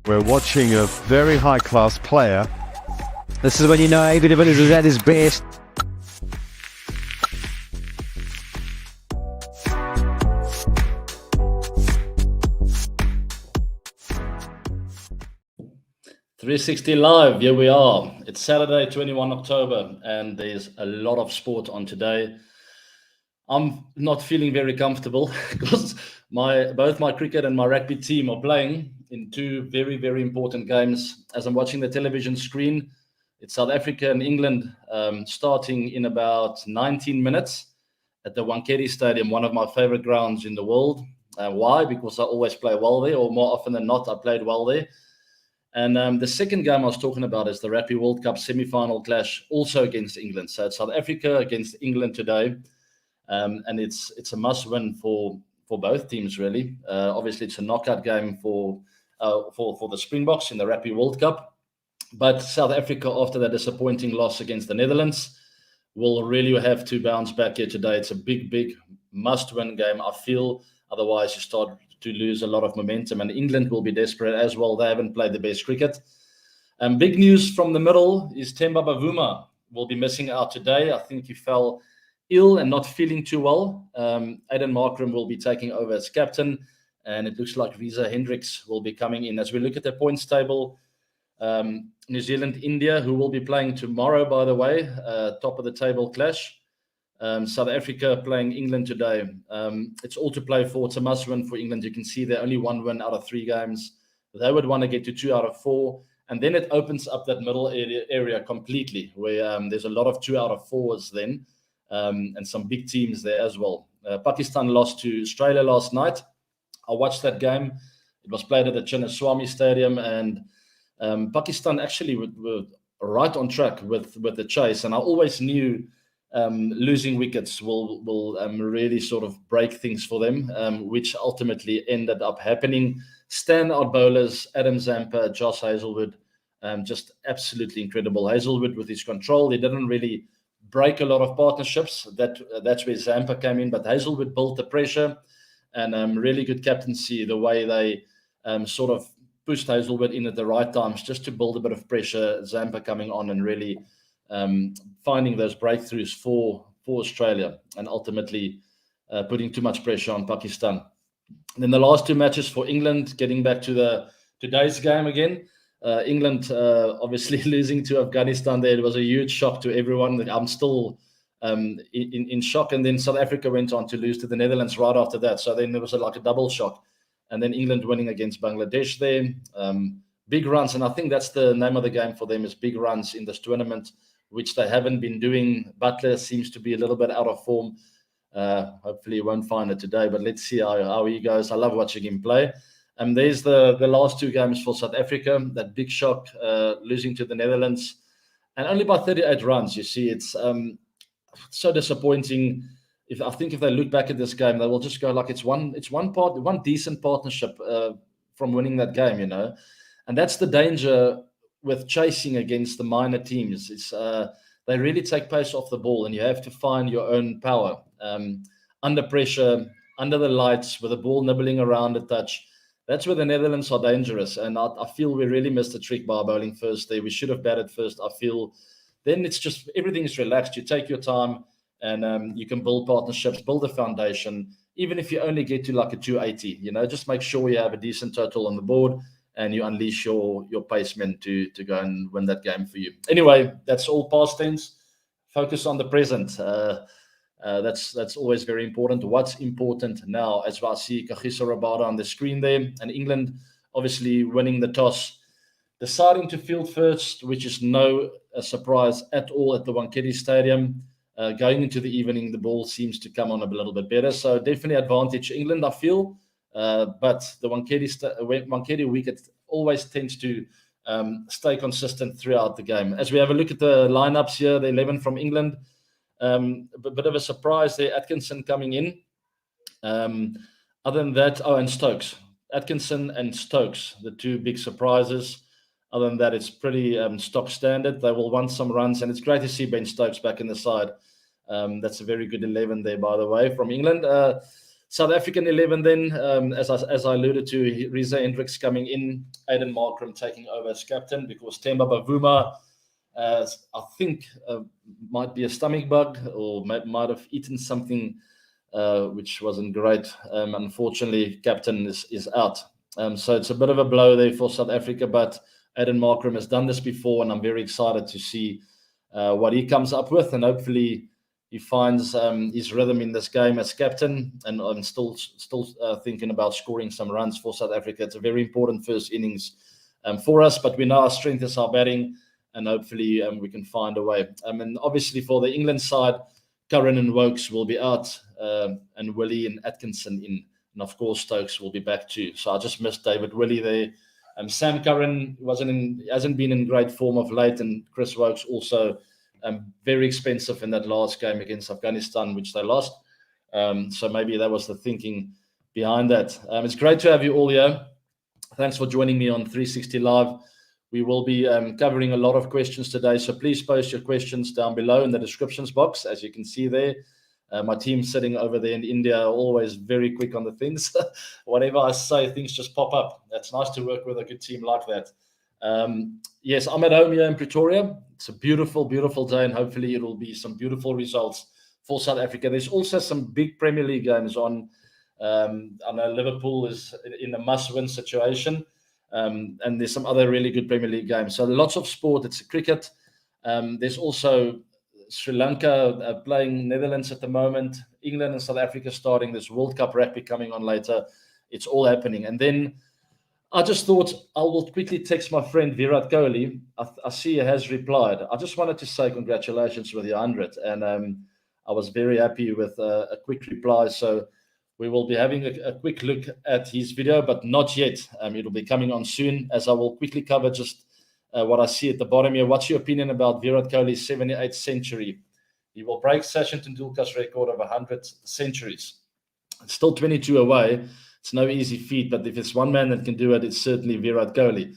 We're watching a very high-class player. This is when you know every individual is at his best. .360 Live, here we are. It's Saturday, 21 October, and there's a lot of sport on today. I'm not feeling very comfortable because both my cricket and my rugby team are playing in two very, very important games. As I'm watching the television screen, it's South Africa and England starting in about 19 minutes at the Wankhede Stadium, one of my favorite grounds in the world. Why? Because I always play well there, or more often than not, I played well there. And the second game I was talking about is the Rugby World Cup semi-final clash, also against England. So it's South Africa against England today, and it's a must-win for both teams, really. Obviously, it's a knockout game for the Springboks in the Rugby World Cup. But South Africa, after that disappointing loss against the Netherlands, will really have to bounce back here today. It's a big, big must-win game, I feel. Otherwise, you start to lose a lot of momentum, and England will be desperate as well. They haven't played the best cricket. Big news from the middle is Themba Bavuma will be missing out today. I think he fell ill and not feeling too well. Aiden Markram will be taking over as captain, and it looks like Reza Hendricks will be coming in. As we look at the points table, New Zealand, India, who will be playing tomorrow, by the way, top of the table clash. South Africa playing England today. It's all to play for. It's a must-win for England. You can see they're only one win out of 3 games. They would want to get to 2 out of 4. And then it opens up that middle area completely, where there's a lot of 2 out of 4s then, and some big teams there as well. Pakistan lost to Australia last night. I watched that game. It was played at the Chinnaswamy Stadium, and Pakistan actually were right on track with the chase. And I always knew losing wickets will really sort of break things for them, which ultimately ended up happening. Standout bowlers, Adam Zampa, Josh Hazlewood, just absolutely incredible. Hazlewood with his control, he didn't really break a lot of partnerships. That's where Zampa came in, but Hazlewood built the pressure, and really good captaincy, the way they sort of pushed Hazlewood in at the right times just to build a bit of pressure. Zampa coming on and really finding those breakthroughs for Australia, and ultimately putting too much pressure on Pakistan. And then the last 2 matches for England, getting back to today's game again. England obviously losing to Afghanistan there. It was a huge shock to everyone. I'm still in shock. And then South Africa went on to lose to the Netherlands right after that. So then there was like a double shock. And then England winning against Bangladesh there. Big runs, and I think that's the name of the game for them, is big runs in this tournament, which they haven't been doing. Butler seems to be a little bit out of form. Hopefully he won't find it today, but let's see how he goes. I love watching him play. And there's the last 2 games for South Africa. That big shock, losing to the Netherlands, and only by 38 runs. You see, it's so disappointing. I think if they look back at this game, they will just go like it's one decent partnership from winning that game, you know. And that's the danger with chasing against the minor teams. It's they really take pace off the ball, and you have to find your own power under pressure, under the lights, with the ball nibbling around a touch. That's where the Netherlands are dangerous, and I feel we really missed the trick by bowling first there. We should have batted first, I feel. Then it's just everything is relaxed. You take your time, and you can build partnerships, build a foundation. Even if you only get to like a 280, you know, just make sure you have a decent total on the board, and you unleash your pacemen to go and win that game for you. Anyway, that's all past tense. Focus on the present. That's always very important. What's important now, as I see Kagiso Rabada on the screen there, and England obviously winning the toss, deciding to field first, which is no surprise at all at the Wankhede Stadium. Going into the evening, the ball seems to come on a little bit better. So definitely advantage England, I feel. But the Wankhede wicket always tends to stay consistent throughout the game. As we have a look at the lineups here, the 11 from England, a bit of a surprise there, Atkinson coming in. Other than that, and Stokes. Atkinson and Stokes, the 2 big surprises. Other than that, it's pretty stock standard. They will want some runs, and it's great to see Ben Stokes back in the side. That's a very good 11 there, by the way, from England. South African 11 then, as I alluded to, Riza Hendricks coming in, Aiden Markram taking over as captain because Themba Bavuma, I think, might be a stomach bug or might have eaten something which wasn't great. Unfortunately, captain is out. So it's a bit of a blow there for South Africa, but Aiden Markram has done this before, and I'm very excited to see what he comes up with, and hopefully he finds his rhythm in this game as captain. And I'm still thinking about scoring some runs for South Africa. It's a very important first innings for us, but we know our strength is our batting, and hopefully we can find a way. And obviously for the England side, Curran and Wokes will be out, and Willie and Atkinson in. And of course, Stokes will be back too. So I just missed David Willie there. Sam Curran hasn't been in great form of late, and Chris Wokes also very expensive in that last game against Afghanistan, which they lost. So maybe that was the thinking behind that. It's great to have you all here. Thanks for joining me on 360 Live. We will be covering a lot of questions today, so please post your questions down below in the descriptions box, as you can see there. My team sitting over there in India are always very quick on the things. Whatever I say, things just pop up. It's nice to work with a good team like that. Yes, I'm at home here in Pretoria. It's a beautiful, beautiful day, and hopefully it will be some beautiful results for South Africa. There's also some big Premier League games on. I know Liverpool is in a must-win situation. And there's some other really good Premier League games. So lots of sport. It's cricket. There's also Sri Lanka playing Netherlands at the moment. England and South Africa starting. This World Cup rugby coming on later. It's all happening. And then I just thought I will quickly text my friend Virat Kohli. I see he has replied. I just wanted to say congratulations with your 100. And I was very happy with a quick reply. So we will be having a quick look at his video, but not yet. It'll be coming on soon, as I will quickly cover just what I see at the bottom here. What's your opinion about Virat Kohli's 78th century? He will break Sachin Tendulkar's record of 100 centuries. It's still 22 away. It's no easy feat, but if it's one man that can do it, it's certainly Virat Kohli.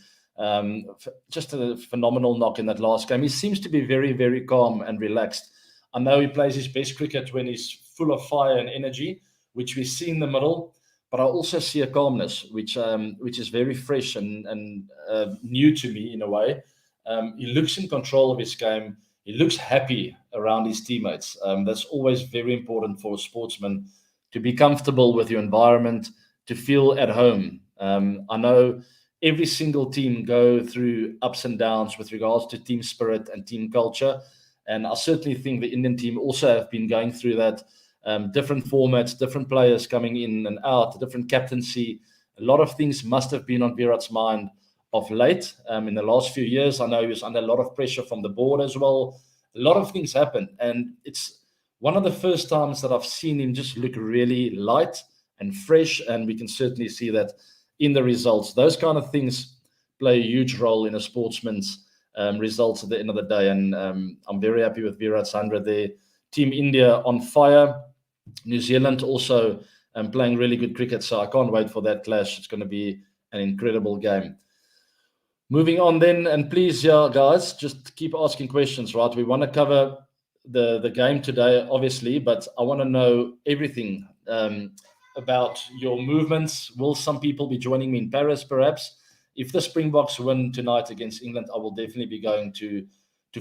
Just a phenomenal knock in that last game. He seems to be very, very calm and relaxed. I know he plays his best cricket when he's full of fire and energy, which we see in the middle, but I also see a calmness, which is very fresh and new to me in a way. He looks in control of his game. He looks happy around his teammates. That's always very important for a sportsman, to be comfortable with your environment, to feel at home. I know every single team go through ups and downs with regards to team spirit and team culture, and I certainly think the Indian team also have been going through that. Different formats, different players coming in and out, different captaincy. A lot of things must have been on Virat's mind of late. In the last few years, I know he was under a lot of pressure from the board as well. A lot of things happened, and it's one of the first times that I've seen him just look really light and fresh, and we can certainly see that in the results. Those kind of things play a huge role in a sportsman's results at the end of the day, and I'm very happy with Virat's 100 there. Team India on fire. New Zealand also playing really good cricket, so I can't wait for that clash. It's going to be an incredible game. Moving on then, and please, yeah, guys, just keep asking questions, right? We want to cover the game today, obviously, but I want to know everything about your movements. Will some people be joining me in Paris, perhaps? If the Springboks win tonight against England, I will definitely be going to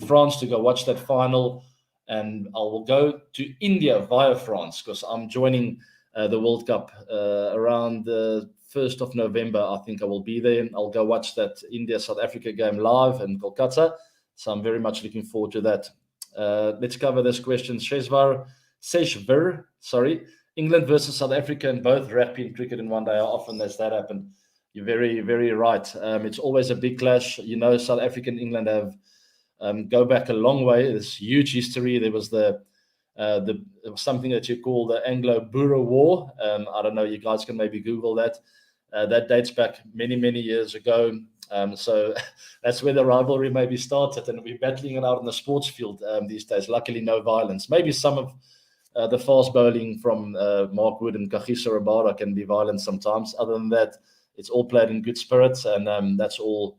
France to go watch that final. And I will go to India via France because I'm joining the World Cup around the 1st of November. I think I will be there. I'll go watch that India-South Africa game live in Kolkata. So I'm very much looking forward to that. Let's cover this question. Seshvar, England versus South Africa in both rugby and cricket in one day. How often has that happened? You're very, very right. It's always a big clash. You know, South Africa and England have go back a long way. There's huge history. There was something that you call the Anglo-Boer War. I don't know. You guys can maybe Google that. That dates back many, many years ago. So that's where the rivalry maybe started, and we're battling it out in the sports field these days. Luckily, no violence. Maybe some of the fast bowling from Mark Wood and Kagiso Rabada can be violent sometimes. Other than that, it's all played in good spirits, and that's all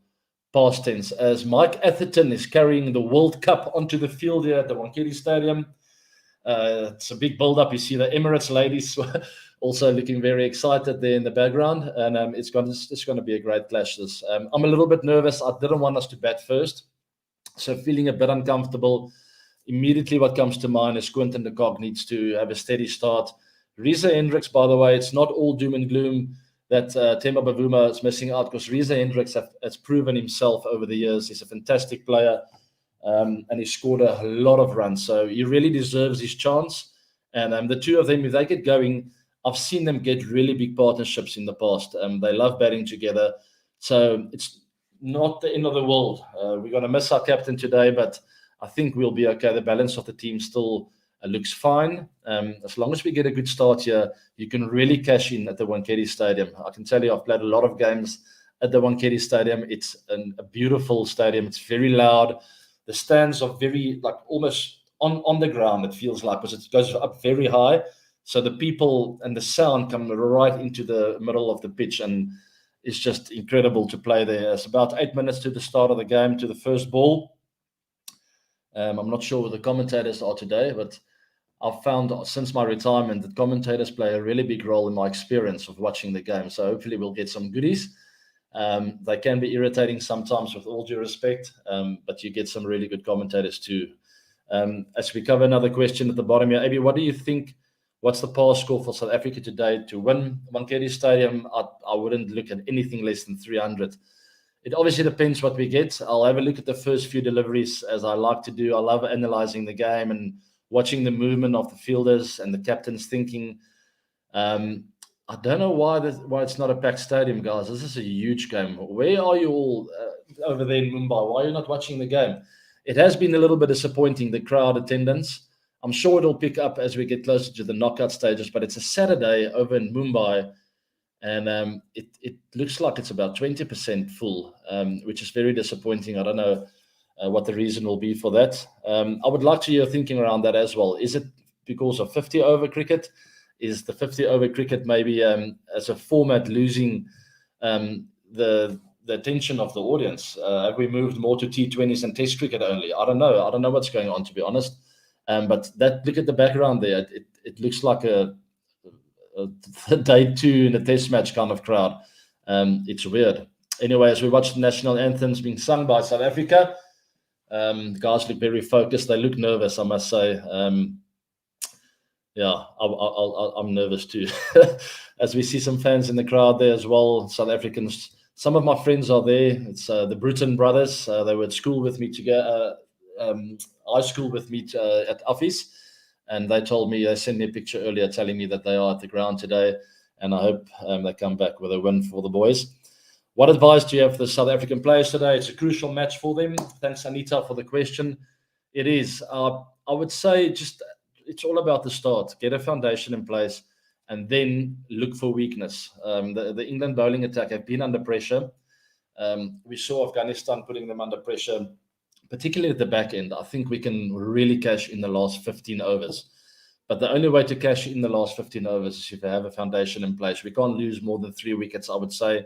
past tense. As Mike Atherton is carrying the World Cup onto the field here at the Wankhede Stadium. It's a big build-up. You see the Emirates ladies also looking very excited there in the background, and it's going to be a great clash. I'm a little bit nervous. I didn't want us to bat first, so feeling a bit uncomfortable. Immediately what comes to mind is Quinton de Kock needs to have a steady start. Reza Hendricks, by the way, it's not all doom and gloom that Themba Bavuma is missing out, because Reza Hendricks has proven himself over the years. He's a fantastic player, and he scored a lot of runs, so he really deserves his chance. And the two of them, if they get going, I've seen them get really big partnerships in the past. They love batting together, so it's not the end of the world. We're going to miss our captain today, but I think we'll be okay. The balance of the team still looks fine. As long as we get a good start here, you can really cash in at the Wankhede Stadium. I can tell you, I've played a lot of games at the Wankhede Stadium. It's a beautiful stadium. It's very loud. The stands are very, like, almost on the ground, it feels like, because it goes up very high. So the people and the sound come right into the middle of the pitch, and it's just incredible to play there. It's about 8 minutes to the start of the game, to the first ball. I'm not sure what the commentators are today, but I've found since my retirement that commentators play a really big role in my experience of watching the game. So hopefully we'll get some goodies. They can be irritating sometimes, with all due respect, but you get some really good commentators too. As we cover another question at the bottom here, Abby, what do you think? What's the pass score for South Africa today to win Wankhede Stadium? I wouldn't look at anything less than 300. It obviously depends what we get. I'll have a look at the first few deliveries, as I like to do. I love analysing the game and watching the movement of the fielders and the captain's thinking. I don't know why it's not a packed stadium, guys. This is a huge game. Where are you all over there in Mumbai? Why are you not watching the game? It has been a little bit disappointing, the crowd attendance. I'm sure it'll pick up as we get closer to the knockout stages, but it's a Saturday over in Mumbai, and it looks like it's about 20% full, which is very disappointing. I don't know what the reason will be for that. I would like to hear your thinking around that as well. Is it because of 50-over cricket? Is the 50-over cricket maybe as a format losing the attention of the audience? Have we moved more to T20s and Test cricket only? I don't know. I don't know what's going on, to be honest. But look at the background there. It looks like a day two in a Test match kind of crowd. It's weird. Anyway, as we watch the national anthems being sung by South Africa, the guys look very focused. They look nervous, I must say. Yeah, I'm nervous too. As we see some fans in the crowd there as well, South Africans. Some of my friends are there. It's the Bruton brothers. They were at school with me together, high school with me at office, and they told me, they sent me a picture earlier telling me that they are at the ground today, and I hope they come back with a win for the boys. What advice do you have for the South African players today? It's a crucial match for them. Thanks, Anita, for the question. It is. I would say just it's all about the start. Get a foundation in place and then look for weakness. The England bowling attack have been under pressure. We saw Afghanistan putting them under pressure, particularly at the back end. I think we can really cash in the last 15 overs. But the only way to cash in the last 15 overs is if you have a foundation in place. We can't lose more than 3 wickets, I would say,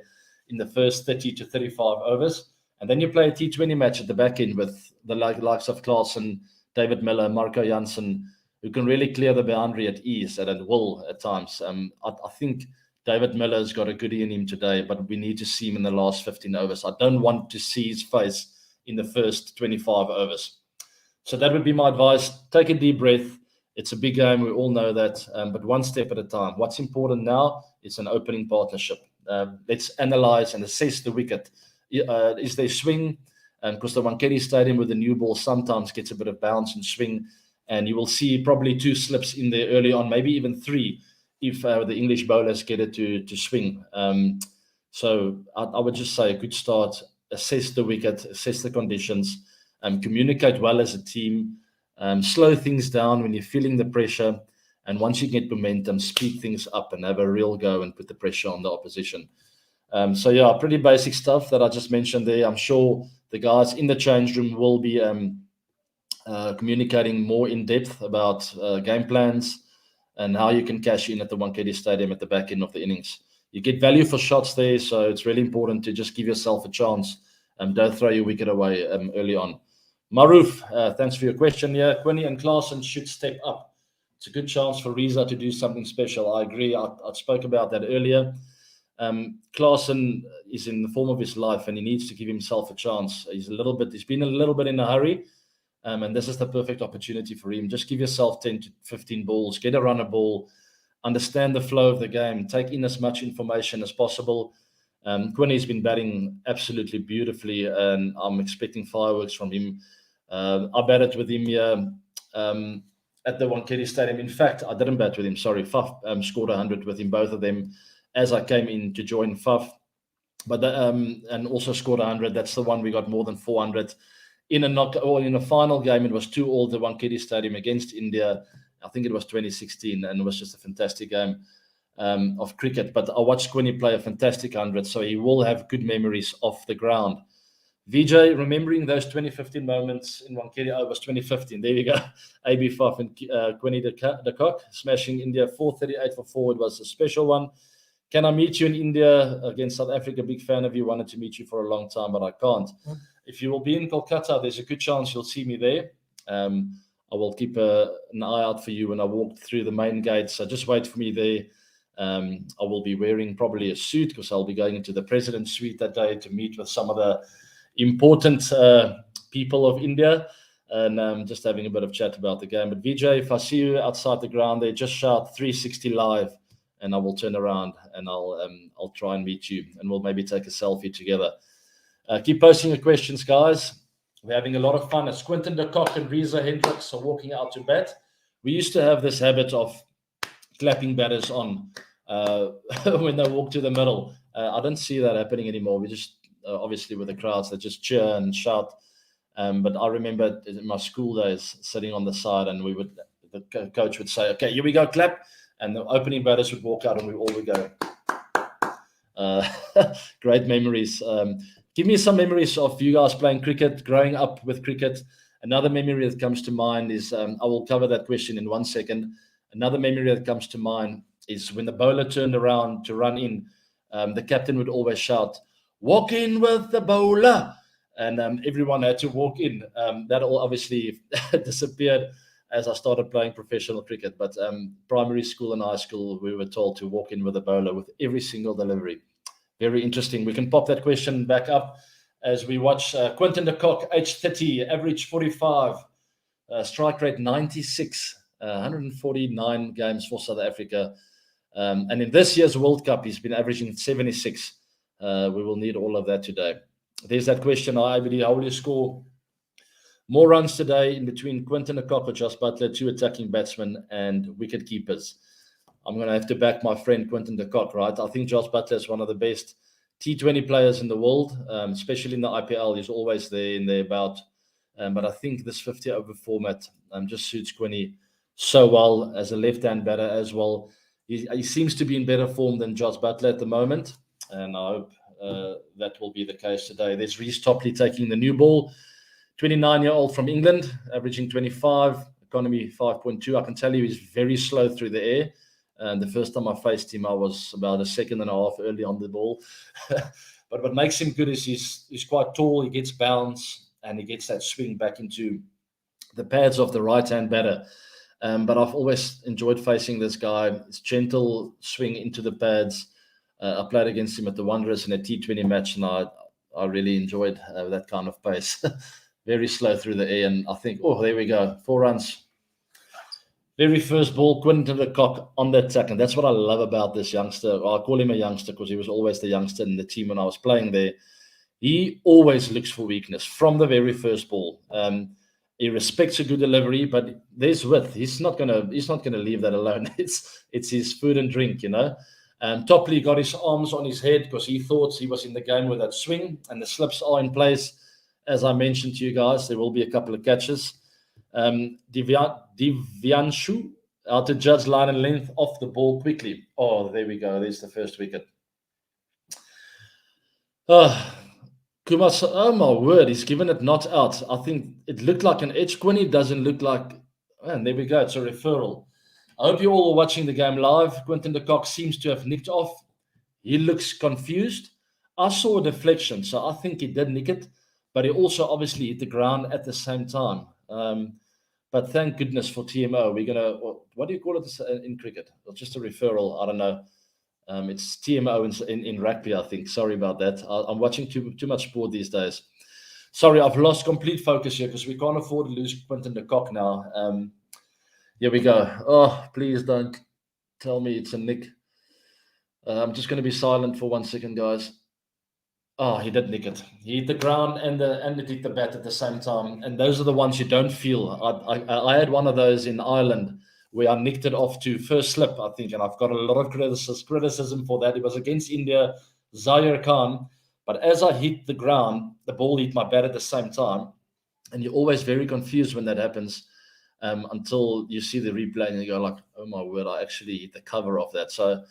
in the first 30 to 35 overs. And then you play a T20 match at the back end with the likes of Klaasen, David Miller, Marco Jansen, who can really clear the boundary at ease and at will at times. I think David Miller's got a goodie in him today, but we need to see him in the last 15 overs. I don't want to see his face in the first 25 overs. So that would be my advice. Take a deep breath. It's a big game. We all know that, but one step at a time. What's important now is an opening partnership. Let's analyze and assess the wicket. Is there swing? Because the Wankhede Stadium with the new ball sometimes gets a bit of bounce and swing, and you will see probably 2 slips in there early on, maybe even 3, if the English bowlers get it to swing. So I would just say a good start, assess the wicket, assess the conditions, communicate well as a team, slow things down when you're feeling the pressure, and once you get momentum, speed things up and have a real go and put the pressure on the opposition. So yeah, pretty basic stuff that I just mentioned there. I'm sure the guys in the change room will be communicating more in depth about game plans and how you can cash in at the Wankhede Stadium at the back end of the innings. You get value for shots there, so it's really important to just give yourself a chance and don't throw your wicket away early on. Maruf, thanks for your question here. Quinny and Klaasen should step up It's a good chance for Riza to do something special. I agree. I spoke about that earlier. Klaasen is in the form of his life, and he needs to give himself a chance. He's been a little bit in a hurry, and this is the perfect opportunity for him. Just give yourself 10 to 15 balls, get a runner ball, understand the flow of the game, take in as much information as possible. Quinny's been batting absolutely beautifully, and I'm expecting fireworks from him. I batted with him here at the Wankhede Stadium. In fact, I didn't bat with him. Sorry, Faf scored 100 with him, both of them, as I came in to join Faf. But and also scored 100. That's the one we got more than 400 in a final game. It was 2-2 the Wankhede Stadium against India. I think it was 2016, and it was just a fantastic game of cricket. But I watched Quinny play a fantastic 100, so he will have good memories off the ground. VJ, remembering those 2015 moments in Wankhede, it was 2015. There you go. AB Faf and Quinny de Kock smashing India 438 for 4. It was a special one. Can I meet you in India against South Africa? Big fan of you. Wanted to meet you for a long time, but I can't. If you will be in Kolkata, there's a good chance you'll see me there. I will keep an eye out for you when I walk through the main gate. So just wait for me there. I will be wearing probably a suit because I'll be going into the president's suite that day to meet with some of the important people of India, and just having a bit of chat about the game. But Vijay, if I see you outside the ground there, just shout 360 live, and I will turn around and I'll try and meet you, and we'll maybe take a selfie together. Keep posting your questions, guys. We're having a lot of fun. As Quinton de Kock and Riza Hendricks are walking out to bat, we used to have this habit of clapping batters on when they walk to the middle. I don't see that happening anymore. We just obviously with the crowds, they just cheer and shout. But I remember in my school days sitting on the side, and the coach would say, "Okay, here we go, clap," and the opening batters would walk out, and we all would go. Great memories. Give me some memories of you guys playing cricket, growing up with cricket. Another memory that comes to mind is, I will cover that question in 1 second. Another memory that comes to mind is when the bowler turned around to run in, the captain would always shout, "Walk in with the bowler," and everyone had to walk in. That all obviously disappeared as I started playing professional cricket. But primary school and high school, we were told to walk in with the bowler with every single delivery. Very interesting. We can pop that question back up as we watch Quinton de Kock, age 30, average 45, strike rate 96, 149 games for South Africa. And in this year's World Cup, he's been averaging 76. We will need all of that today. There's that question. I believe, how will you score more runs today in between Quinton de Kock or Jos Buttler, two attacking batsmen and wicket keepers? I'm going to have to back my friend Quinton de Kock, right? I think Jos Buttler is one of the best T20 players in the world, especially in the IPL. He's always there in there about. But I think this 50-over format just suits Quinny so well as a left-hand batter as well. He seems to be in better form than Jos Buttler at the moment, and I hope that will be the case today. There's Reece Topley taking the new ball, 29-year-old from England, averaging 25, economy 5.2. I can tell you he's very slow through the air. And the first time I faced him, I was about a second and a half early on the ball. But what makes him good is he's quite tall, he gets bounce, and he gets that swing back into the pads of the right-hand batter. But I've always enjoyed facing this guy. His gentle swing into the pads. I played against him at the Wanderers in a T20 match, and I really enjoyed that kind of pace. Very slow through the air, and I think, oh, there we go, 4 runs. Very first ball, Quinton de Kock on the attack, and that's what I love about this youngster. I call him a youngster because he was always the youngster in the team when I was playing there. He always looks for weakness from the very first ball. He respects a good delivery, but there's width. He's not gonna leave that alone. It's his food and drink, you know. Topley got his arms on his head because he thought he was in the game with that swing, and the slips are in place. As I mentioned to you guys, there will be a couple of catches. Divyanshu out to judge line and length off the ball quickly. Oh, there we go. There's the first wicket. Kumas, oh my word, he's given it not out. I think it looked like an edge. Quinny doesn't look like. And there we go. It's a referral. I hope you all are watching the game live. Quinton de Kock seems to have nicked off. He looks confused. I saw a deflection, so I think he did nick it, but he also obviously hit the ground at the same time. But thank goodness for TMO. We're gonna, what do you call it in cricket? Just a referral. I don't know. It's TMO in rugby, I think. Sorry about that. I'm watching too much sport these days. Sorry, I've lost complete focus here because we can't afford to lose Quinton de Kock now. Here we go. Oh, please don't tell me it's a nick. I'm just going to be silent for 1 second, guys. Oh, he did nick it. He hit the ground and it hit the bat at the same time. And those are the ones you don't feel. I had one of those in Ireland where I nicked it off to first slip, I think, and I've got a lot of criticism for that. It was against India, Zaire Khan. But as I hit the ground, the ball hit my bat at the same time. And you're always very confused when that happens until you see the replay and you go like, oh my word, I actually hit the cover of that. So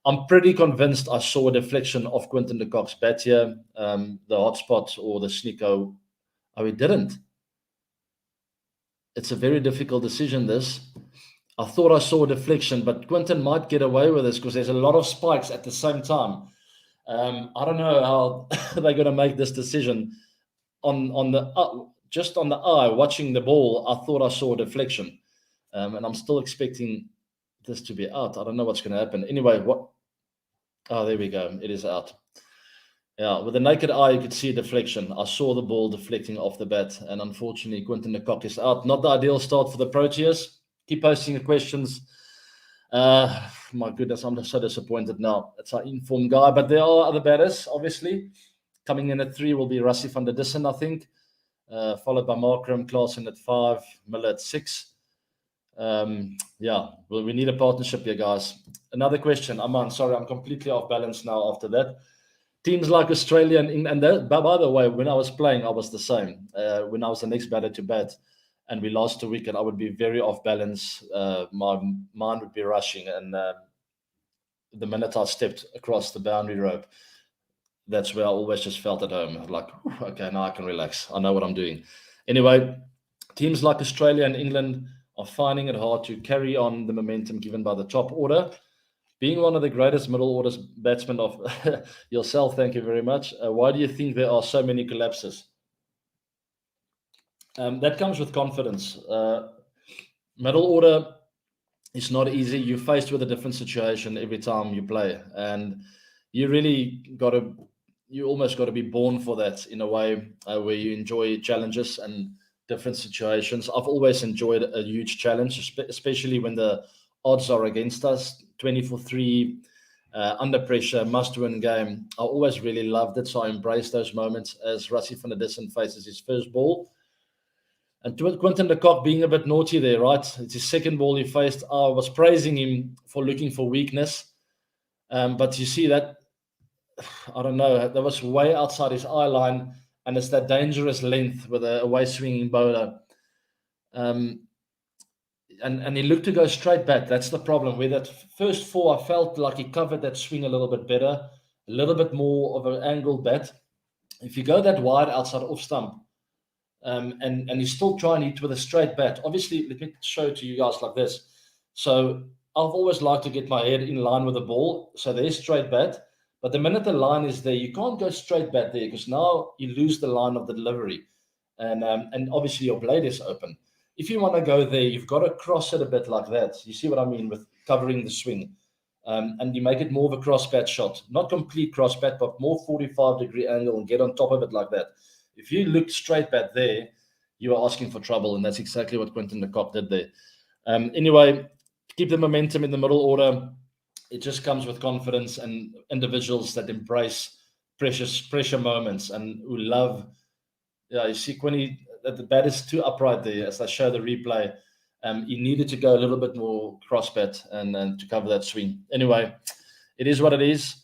I'm pretty convinced I saw a deflection of Quinton de Kock's bat here, the hotspot or the sneako. Oh, he didn't. It's a very difficult decision, this. I thought I saw a deflection, but Quinton might get away with this because there's a lot of spikes at the same time. I don't know how they're going to make this decision. Just on the eye, watching the ball, I thought I saw a deflection. And I'm still expecting this to be out. I don't know what's going to happen. Anyway, oh, there we go. It is out. Yeah, with the naked eye, you could see a deflection. I saw the ball deflecting off the bat, and unfortunately, Quinton de Kock is out. Not the ideal start for the Proteas. Keep posting the questions. My goodness, I'm so disappointed now. It's our informed guy, but there are other batters, obviously. Coming in at 3 will be Rassie van der Dussen, I think, followed by Markram, Klaasen at 5, Miller at 6. Yeah, well, we need a partnership here, guys. Another question. Aman, sorry, I'm completely off balance now after that. Teams like Australia and England, and by the way, when I was playing, I was the same. When I was the next batter to bat and we lost a wicket, I would be very off balance. My mind would be rushing. And the minute I stepped across the boundary rope, that's where I always just felt at home. Like, okay, now I can relax. I know what I'm doing. Anyway, teams like Australia and England are finding it hard to carry on the momentum given by the top order. Being one of the greatest middle order batsmen of yourself, thank you very much. Why do you think there are so many collapses? That comes with confidence. Middle order is not easy. You're faced with a different situation every time you play. And you really you almost got to be born for that in a way where you enjoy challenges and different situations. I've always enjoyed a huge challenge, especially when the odds are against us, 20-for-3, under pressure, must-win game. I always really loved it, so I embraced those moments as Rassie van der Dussen faces his first ball. And Quinton de Kock being a bit naughty there, right? It's his second ball he faced. I was praising him for looking for weakness. But you see that, I don't know, that was way outside his eye line, and it's that dangerous length with a away swinging bowler. And he looked to go straight back. That's the problem. With that first 4, I felt like he covered that swing a little bit better, a little bit more of an angled bat. If you go that wide outside off stump, and you still try and hit with a straight bat, obviously, let me show it to you guys like this. So I've always liked to get my head in line with the ball. So there's straight bat. But the minute the line is there, you can't go straight bat there because now you lose the line of the delivery. And obviously your blade is open. If you want to go there, you've got to cross it a bit like that. You see what I mean with covering the swing. And you make it more of a cross bat shot. Not complete cross bat, but more 45-degree angle and get on top of it like that. If you look straight bat there, you are asking for trouble. And that's exactly what Quinton de Kock did there. Anyway, keep the momentum in the middle order. It just comes with confidence and individuals that embrace pressure moments and who love. Yeah, you see, Quinny, that the bat is too upright there. As I show the replay, he needed to go a little bit more cross bat and to cover that swing. Anyway, it is what it is.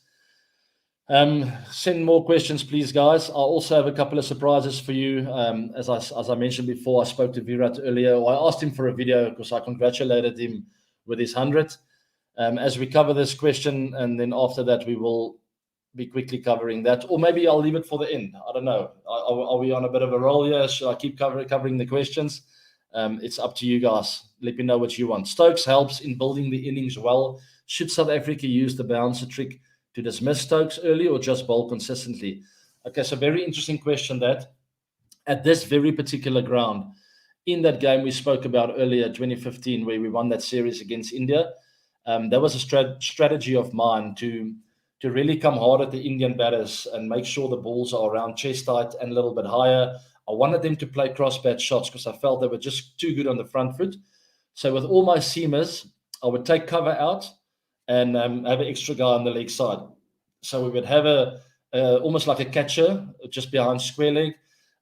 Send more questions, please, guys. I also have a couple of surprises for you. As I mentioned before, I spoke to Virat earlier. I asked him for a video because I congratulated him with his 100. As we cover this question, and then after that, we will be quickly covering that. Or maybe I'll leave it for the end. I don't know. Are we on a bit of a roll here? Should I keep covering the questions? It's up to you guys. Let me know what you want. Stokes helps in building the innings well. Should South Africa use the bouncer trick to dismiss Stokes early or just bowl consistently? Okay, so very interesting question that. At this very particular ground, in that game we spoke about earlier, 2015, where we won that series against India. That was a strategy of mine to really come hard at the Indian batters and make sure the balls are around chest height and a little bit higher. I wanted them to play cross-bat shots because I felt they were just too good on the front foot. So with all my seamers, I would take cover out and have an extra guy on the leg side. So we would have almost like a catcher just behind square leg,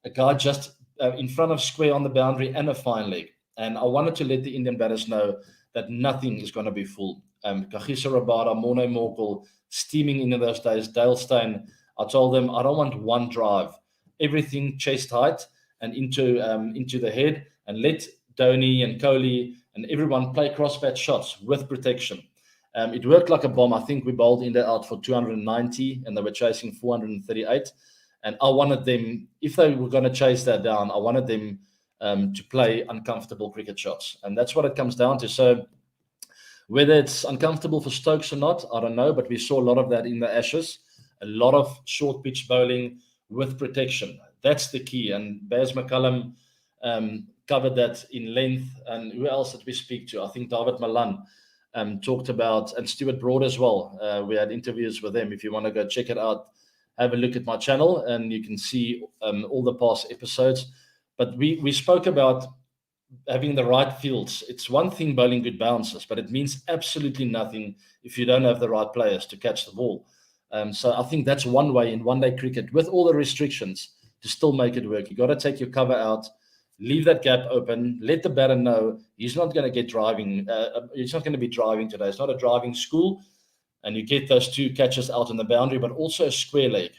a guy just in front of square on the boundary, and a fine leg. And I wanted to let the Indian batters know that nothing is going to be full. Kagiso Rabada, Morne Morkel, steaming into those days, Dale Steyn. I told them I don't want one drive. Everything chest height and into the head, and let Dhoni and Kohli and everyone play cross-bat shots with protection. It worked like a bomb. I think we bowled India out for 290 and they were chasing 438. And I wanted them, if they were going to chase that down, I wanted them to play uncomfortable cricket shots. And that's what it comes down to. So whether it's uncomfortable for Stokes or not, I don't know, but we saw a lot of that in the Ashes. A lot of short pitch bowling with protection. That's the key. And Baz McCullum covered that in length. And who else did we speak to? I think David Malan talked about, and Stuart Broad as well. We had interviews with them. If you want to go check it out, have a look at my channel and you can see all the past episodes. But we spoke about having the right fields. It's one thing bowling good bounces, but it means absolutely nothing if you don't have the right players to catch the ball. So I think that's one way in one-day cricket, with all the restrictions, to still make it work. You got to take your cover out, leave that gap open, let the batter know he's not going to get driving. He's not going to be driving today. It's not a driving school. And you get those two catches out on the boundary, but also a square leg.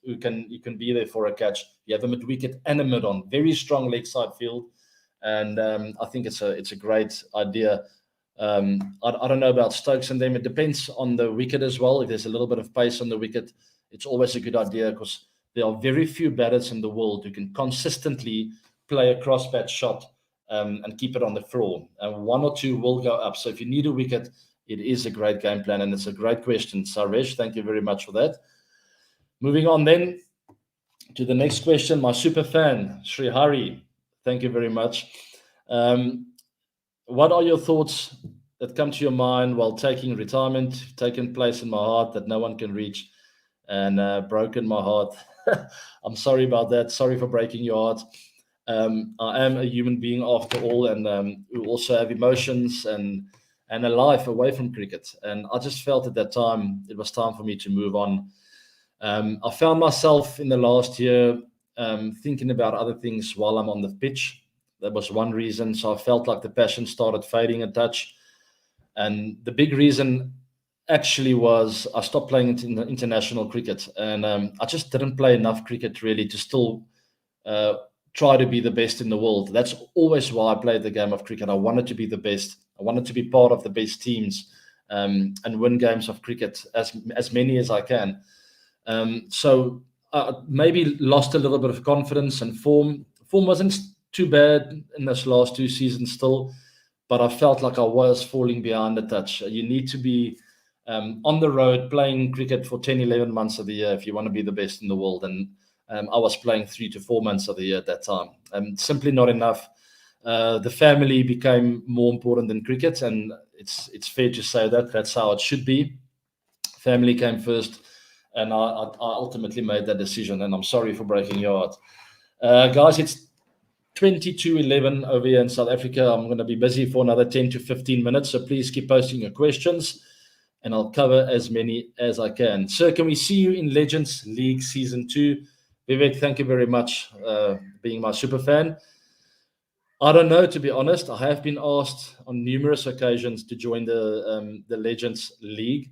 You can be there for a catch. You have a mid-wicket and a mid-on. Very strong leg side field. And I think it's a great idea. I don't know about Stokes and them. It depends on the wicket as well. If there's a little bit of pace on the wicket, it's always a good idea, because there are very few batters in the world who can consistently play a cross-bat shot and keep it on the floor. And one or two will go up. So if you need a wicket, it is a great game plan, and it's a great question. Saresh, thank you very much for that. Moving on then to the next question. My super fan, Sri Hari, thank you very much. What are your thoughts that come to your mind while taking retirement, taken place in my heart that no one can reach, and broken my heart? I'm sorry about that. Sorry for breaking your heart. I am a human being after all, and we also have emotions and a life away from cricket. And I just felt at that time it was time for me to move on. I found myself in the last year thinking about other things while I'm on the pitch. That was one reason. So I felt like the passion started fading a touch. And the big reason actually was I stopped playing international cricket. And I just didn't play enough cricket really to still try to be the best in the world. That's always why I played the game of cricket. I wanted to be the best. I wanted to be part of the best teams and win games of cricket, as many as I can. So I maybe lost a little bit of confidence and form. Form wasn't too bad in this last two seasons still, but I felt like I was falling behind a touch. You need to be on the road playing cricket for 10, 11 months of the year if you want to be the best in the world. And I was playing 3 to 4 months of the year at that time. Simply not enough. The family became more important than cricket, and it's fair to say that that's how it should be. Family came first, and I ultimately made that decision, and I'm sorry for breaking your heart. Guys, it's 22:11 over here in South Africa. I'm going to be busy for another 10 to 15 minutes, so please keep posting your questions, and I'll cover as many as I can. Sir, can we see you in Legends League Season 2? Vivek, thank you very much being my super fan. I don't know, to be honest. I have been asked on numerous occasions to join the Legends League.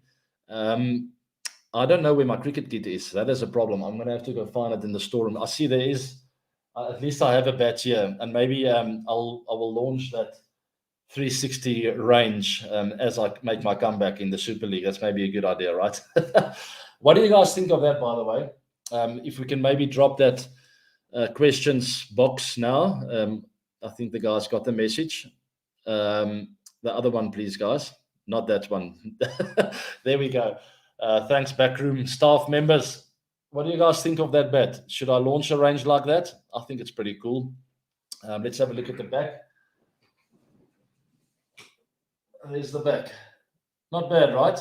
I don't know where my cricket kit is. That is a problem. I'm going to have to go find it in the storeroom. I see there is. At least I have a bat here, and maybe I will launch that 360 range as I make my comeback in the Super League. That's maybe a good idea, right? What do you guys think of that, by the way? If we can maybe drop that questions box now. I think the guys got the message. The other one, please, guys. Not that one. There we go. Thanks, backroom staff members. What do you guys think of that bat? Should I launch a range like that? I think it's pretty cool. Let's have a look at the back. There's the back. Not bad, right?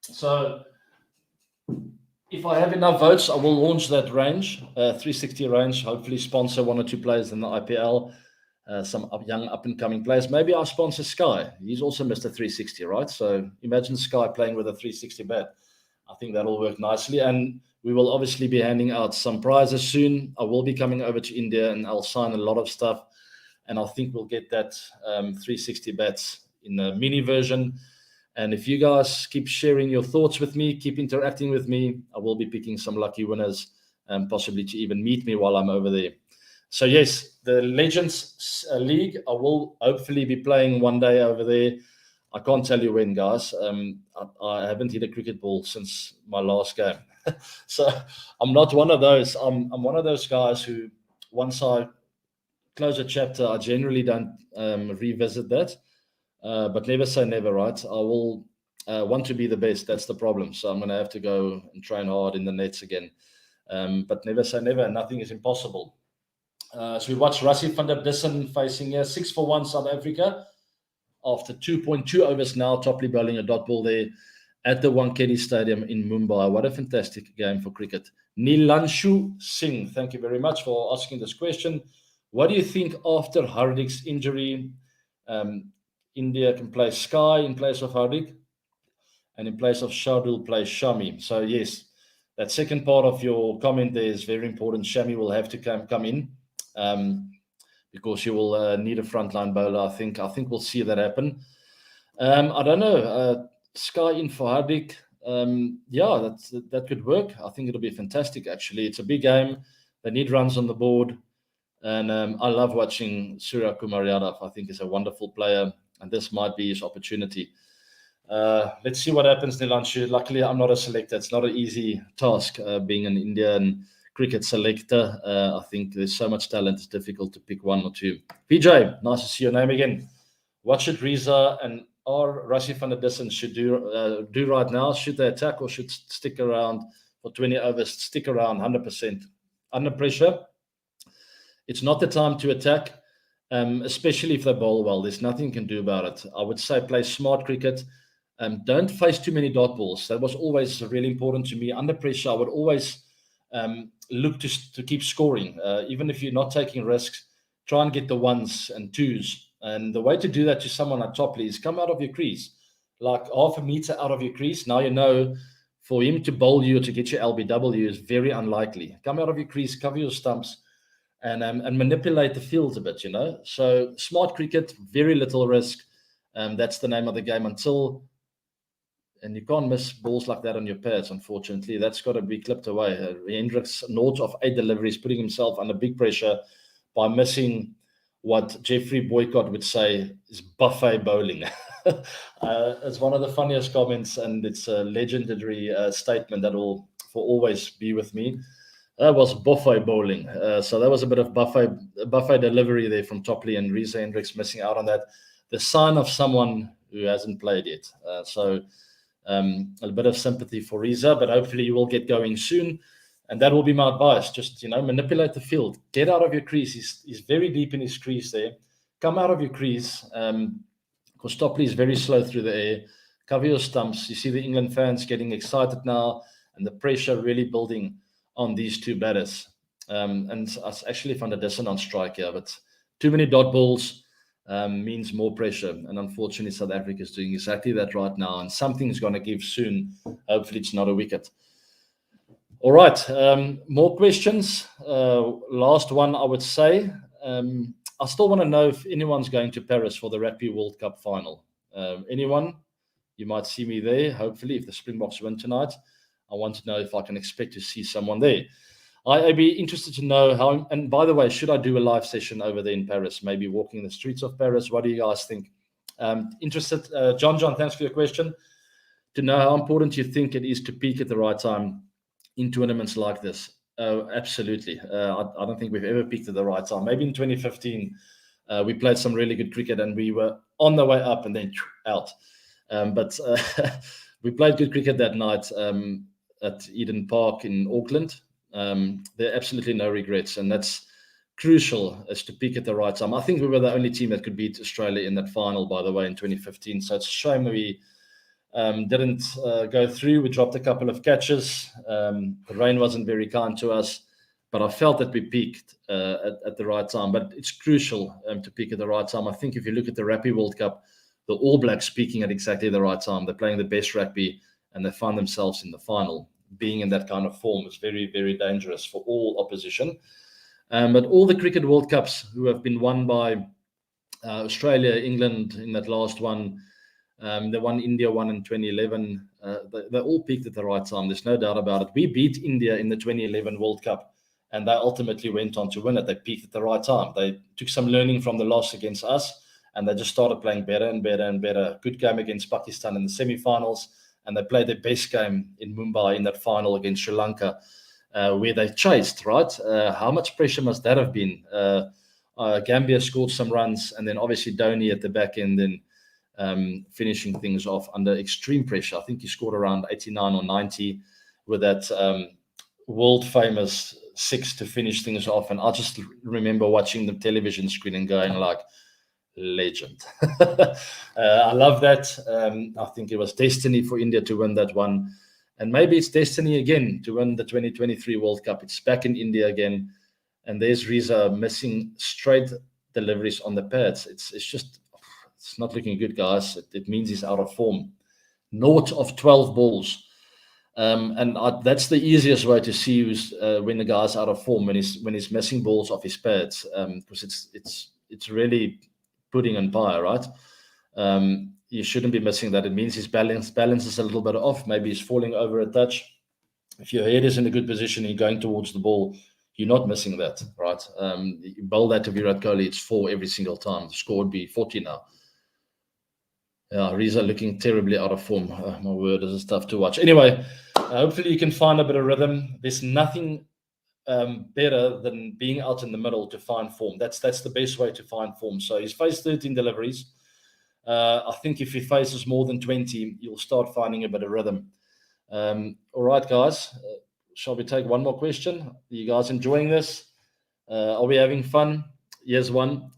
So if I have enough votes, I will launch that range, 360 range, hopefully sponsor 1 or 2 players in the IPL, some young up-and-coming players. Maybe I'll sponsor Sky. He's also Mr. 360, right? So imagine Sky playing with a 360 bat. I think that'll work nicely. And we will obviously be handing out some prizes soon. I will be coming over to India and I'll sign a lot of stuff. And I think we'll get that 360 bats in a mini version. And if you guys keep sharing your thoughts with me, keep interacting with me, I will be picking some lucky winners and possibly to even meet me while I'm over there. So yes, the Legends League, I will hopefully be playing one day over there. I can't tell you when, guys. I haven't hit a cricket ball since my last game. So I'm not one of those. I'm one of those guys who, once I close a chapter, I generally don't revisit that. But never say never, right? I will want to be the best. That's the problem. So I'm going to have to go and train hard in the nets again. But never say never. Nothing is impossible. So we watched Rassie van der Dussen facing 6-for-1 South Africa after 2.2 overs now, Topley bowling a dot ball there at the Wankhede Stadium in Mumbai. What a fantastic game for cricket. Nilanshu Singh, thank you very much for asking this question. What do you think after Hardik's injury? India can play Sky in place of Hardik, and in place of Shardul play Shami. So yes, that second part of your comment there is very important. Shami will have to come in because you will need a frontline bowler. I think we'll see that happen. I don't know. Sky in for Hardik. Yeah, that could work. I think it'll be fantastic. Actually, it's a big game. They need runs on the board, and I love watching Surya Kumar Yadav. I think he's a wonderful player. And this might be his opportunity. Let's see what happens, Nilanshu. Luckily, I'm not a selector. It's not an easy task being an Indian cricket selector. I think there's so much talent. It's difficult to pick one or two. PJ, nice to see your name again. What should Riza and Rassie van der Dussen should do right now? Should they attack or should stick around for 20 overs? Stick around 100%. Under pressure, it's not the time to attack. Especially if they bowl well. There's nothing you can do about it. I would say play smart cricket. Don't face too many dot balls. That was always really important to me. Under pressure, I would always look to keep scoring. Even if you're not taking risks, try and get the ones and twos. And the way to do that to someone at Topley is come out of your crease. Like half a meter out of your crease. Now you know for him to bowl you or to get your LBW is very unlikely. Come out of your crease, cover your stumps, and manipulate the fields a bit, you know. So smart cricket, very little risk. That's the name of the game and you can't miss balls like that on your pads, unfortunately. That's got to be clipped away. Hendricks, north of 8 deliveries, putting himself under big pressure by missing what Jeffrey Boycott would say is buffet bowling. It's one of the funniest comments, and it's a legendary statement that will for always be with me. That was buffet bowling. So that was a bit of buffet delivery there from Topley, and Reese Hendricks missing out on that. The sign of someone who hasn't played yet. So a bit of sympathy for Riza, but hopefully you will get going soon. And that will be my advice. Just, manipulate the field. Get out of your crease. He's very deep in his crease there. Come out of your crease because Topley is very slow through the air. Cover your stumps. You see the England fans getting excited now and the pressure really building on these two batters. And it's actually Van der Dussen on strike here, but too many dot balls means more pressure. And unfortunately, South Africa is doing exactly that right now. And something's going to give soon. Hopefully, it's not a wicket. All right. More questions. Last one, I would say. I still want to know if anyone's going to Paris for the Rugby World Cup final. Anyone? You might see me there, hopefully, if the Springboks win tonight. I want to know if I can expect to see someone there. I'd be interested to know how, and by the way, should I do a live session over there in Paris, maybe walking the streets of Paris? What do you guys think? Interested, John, thanks for your question. To know how important you think it is to peak at the right time in tournaments like this. Absolutely. I don't think we've ever peaked at the right time. Maybe in 2015, we played some really good cricket and we were on the way up and then out. But we played good cricket that night at Eden Park in Auckland. There are absolutely no regrets, and that's crucial as to peak at the right time. I think we were the only team that could beat Australia in that final, by the way, in 2015. So it's a shame we didn't go through. We dropped a couple of catches. The rain wasn't very kind to us, but I felt that we peaked at the right time. But it's crucial to peak at the right time. I think if you look at the Rugby World Cup, the All Blacks peaking at exactly the right time. They're playing the best rugby, and they find themselves in the final. Being in that kind of form is very, very dangerous for all opposition. But all the Cricket World Cups who have been won by Australia, England in that last one, the one India won in 2011, they all peaked at the right time. There's no doubt about it. We beat India in the 2011 World Cup, and they ultimately went on to win it. They peaked at the right time. They took some learning from the loss against us, and they just started playing better and better and better. Good game against Pakistan in the semi-finals, and they played their best game in Mumbai in that final against Sri Lanka, where they chased, right? How much pressure must that have been? Gambia scored some runs, and then obviously Dhoni at the back end then finishing things off under extreme pressure. I think he scored around 89 or 90 with that world-famous 6 to finish things off. And I just remember watching the television screen and going like, legend. I love that. I think it was destiny for India to win that one. And maybe it's destiny again to win the 2023 World Cup. It's back in India again. And there's Reza missing straight deliveries on the pads. It's not looking good, guys. It means he's out of form. Naught of 12 balls. That's the easiest way to see when the guy's out of form, when he's missing balls off his pads, because it's really pudding and pie, right? You shouldn't be missing that. It means his balance is a little bit off. Maybe he's falling over a touch. If your head is in a good position and you're going towards the ball, you're not missing that, right? You bowl that to Virat Kohli, it's 4 every single time. The score would be 40 now. Yeah, Reza looking terribly out of form. My word, this is tough to watch. Anyway, hopefully you can find a bit of rhythm. There's nothing better than being out in the middle to find form. That's the best way to find form. So he's faced 13 deliveries. I think if he faces more than 20, you'll start finding a bit of rhythm. All right, guys. Shall we take one more question? Are you guys enjoying this? Are we having fun? Here's one.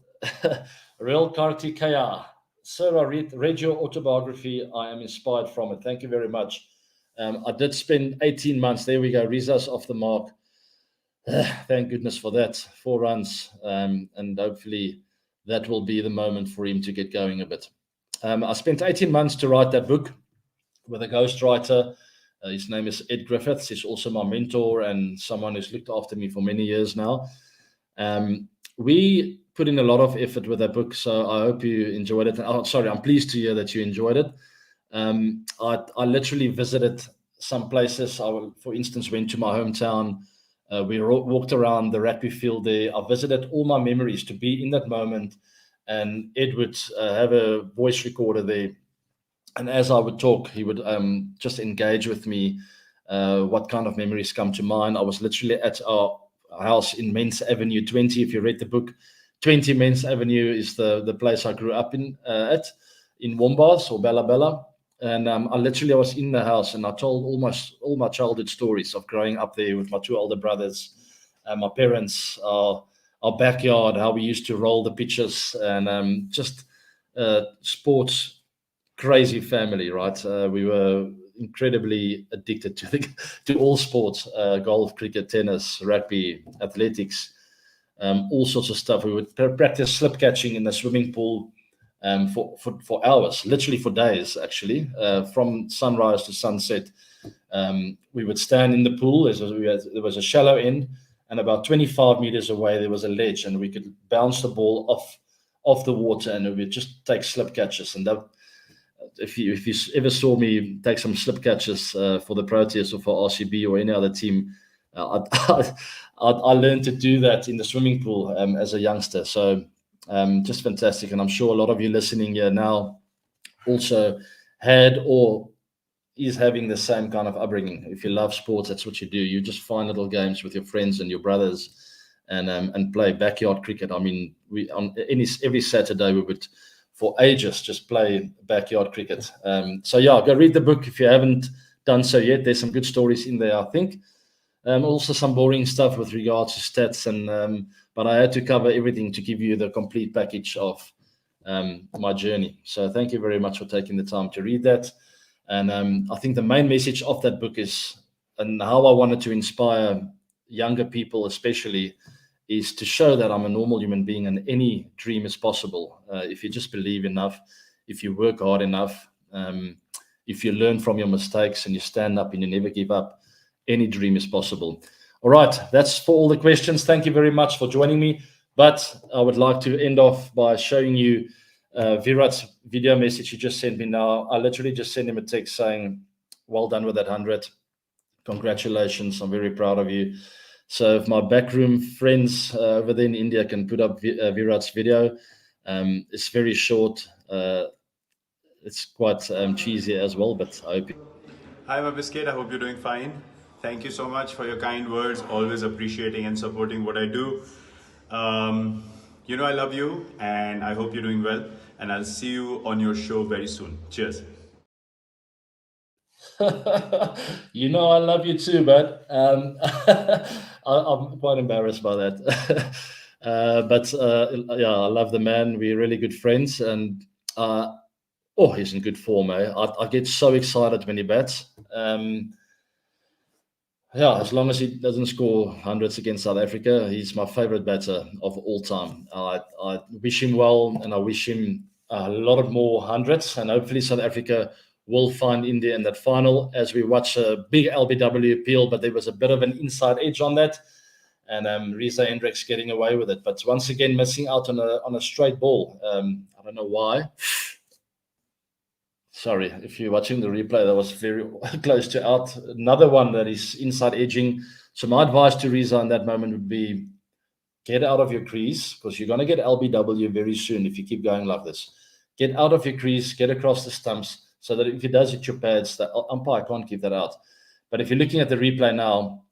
Real Kartikeya. Sir, I read your autobiography. I am inspired from it. Thank you very much. I did spend 18 months. There we go. Reza's off the mark. Thank goodness for that. 4 runs. And hopefully that will be the moment for him to get going a bit. I spent 18 months to write that book with a ghostwriter. His name is Ed Griffiths. He's also my mentor and someone who's looked after me for many years now. We put in a lot of effort with that book, so I hope you enjoyed it. Oh, sorry, I'm pleased to hear that you enjoyed it. I literally visited some places. I, for instance, went to my hometown. We walked around the rugby field there. I visited all my memories to be in that moment. And Ed would have a voice recorder there. And as I would talk, he would just engage with me, what kind of memories come to mind. I was literally at our house in Men's Avenue 20. If you read the book, 20 Men's Avenue is the place I grew up in Wombats or Bella Bella. And I was in the house and I told all my childhood stories of growing up there with my 2 older brothers, my parents, our backyard, how we used to roll the pitches, and just sports. Crazy family, right? We were incredibly addicted to all sports, golf, cricket, tennis, rugby, athletics, all sorts of stuff. We would practice slip catching in the swimming pool for hours, literally for days, actually, from sunrise to sunset. We would stand in the pool. There was a shallow end, and about 25 meters away there was a ledge, and we could bounce the ball off the water, and we would just take slip catches. And that, if you ever saw me take some slip catches for the Proteas or for RCB or any other team, I learned to do that in the swimming pool as a youngster. So just fantastic. And I'm sure a lot of you listening here now also had or is having the same kind of upbringing. If you love sports, that's what you do. You just find little games with your friends and your brothers and play backyard cricket. I mean, every Saturday we would, for ages, just play backyard cricket. So yeah, go read the book if you haven't done so yet. There's some good stories in there, I think. Also some boring stuff with regards to stats, and but I had to cover everything to give you the complete package of my journey. So thank you very much for taking the time to read that. And I think the main message of that book is, and how I wanted to inspire younger people especially, is to show that I'm a normal human being and any dream is possible. If you just believe enough, if you work hard enough, if you learn from your mistakes and you stand up and you never give up, any dream is possible. All right, that's for all the questions. Thank you very much for joining me. But I would like to end off by showing you Virat's video message he just sent me now. I literally just sent him a text saying, well done with that 100. Congratulations. I'm very proud of you. So if my backroom friends over there in India can put up Virat's video, it's very short. It's quite cheesy as well, but I hope. Hi, my biscuit. I hope you're doing fine. Thank you so much for your kind words, always appreciating and supporting what I do. You know I love you, and I hope you're doing well, and I'll see you on your show very soon. Cheers. You know I love you too, but I'm quite embarrassed by that. Yeah, I love the man. We're really good friends, and oh, he's in good form, eh? I get so excited when he bats. Yeah, as long as he doesn't score hundreds against South Africa, he's my favorite batter of all time. I wish him well, and I wish him a lot of more hundreds, and hopefully South Africa will find India in that final as we watch a big LBW appeal, but there was a bit of an inside edge on that, and Reza Hendricks getting away with it. But once again, missing out on a straight ball. I don't know why. Sorry, if you're watching the replay, that was very close to out. Another one that is inside edging. So my advice to Reza in that moment would be get out of your crease, because you're going to get LBW very soon if you keep going like this. Get out of your crease, get across the stumps, so that if he does hit your pads, the umpire can't keep that out. But if you're looking at the replay now,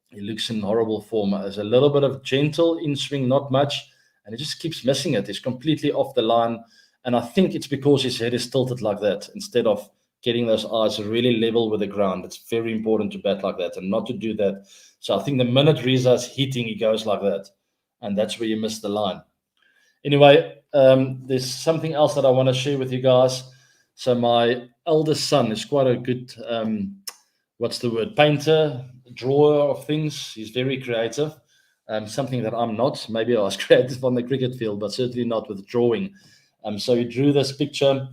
he looks in horrible form. There's a little bit of gentle in swing, not much, and he just keeps missing it. He's completely off the line. And I think it's because his head is tilted like that, instead of getting those eyes really level with the ground. It's very important to bat like that and not to do that. So I think the minute Reza's hitting, he goes like that. And that's where you miss the line. Anyway, there's something else that I want to share with you guys. So my eldest son is quite a good, painter, drawer of things. He's very creative. Something that I'm not. Maybe I was creative on the cricket field, but certainly not with drawing. So he drew this picture.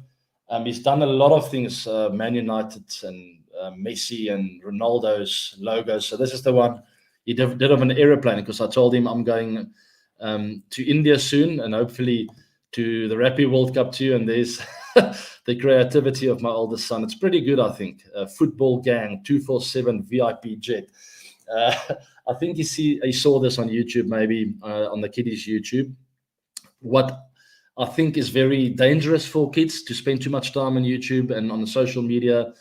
He's done a lot of things, Man United and Messi and Ronaldo's logos. So this is the one he did of an aeroplane, because I told him I'm going to India soon, and hopefully to the Rugby World Cup too. And there's the creativity of my oldest son. It's pretty good, I think. Football gang, 247 VIP jet. I think he saw this on YouTube, maybe on the kiddies' YouTube. What I think is very dangerous for kids to spend too much time on YouTube and on the social media.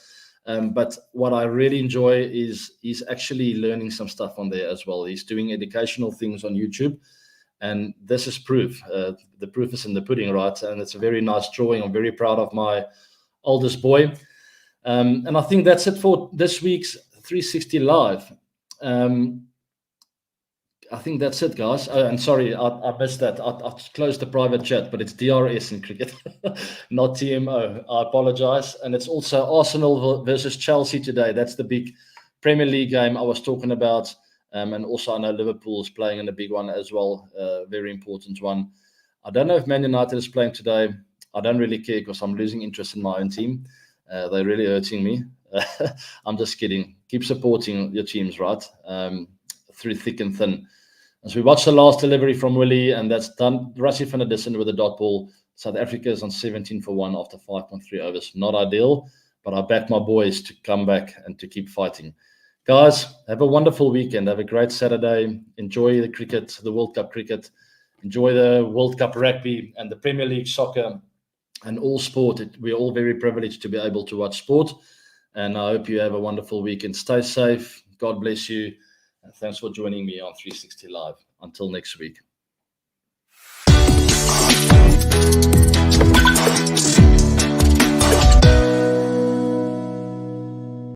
But what I really enjoy is he's actually learning some stuff on there as well. He's doing educational things on YouTube. And this is proof. The proof is in the pudding, right? And it's a very nice drawing. I'm very proud of my oldest boy. And I think that's it for this week's 360 Live. I think that's it, guys. Oh, and sorry, I missed that. I closed the private chat, but it's DRS in cricket, not TMO. I apologize. And it's also Arsenal versus Chelsea today. That's the big Premier League game I was talking about. And also I know Liverpool is playing in a big one as well, very important one. I don't know if Man United is playing today. I don't really care, because I'm losing interest in my own team. They're really hurting me. I'm just kidding. Keep supporting your teams, right? Through thick and thin. As we watch the last delivery from Willie, and that's done. Rassie van der Dussen with a dot ball. South Africa is on 17 for 1 after 5.3 overs. Not ideal, but I back my boys to come back and to keep fighting. Guys, have a wonderful weekend. Have a great Saturday. Enjoy the cricket, the World Cup cricket. Enjoy the World Cup rugby and the Premier League soccer and all sport. We're all very privileged to be able to watch sport. And I hope you have a wonderful weekend. Stay safe. God bless you. And thanks for joining me on 360 Live. Until next week.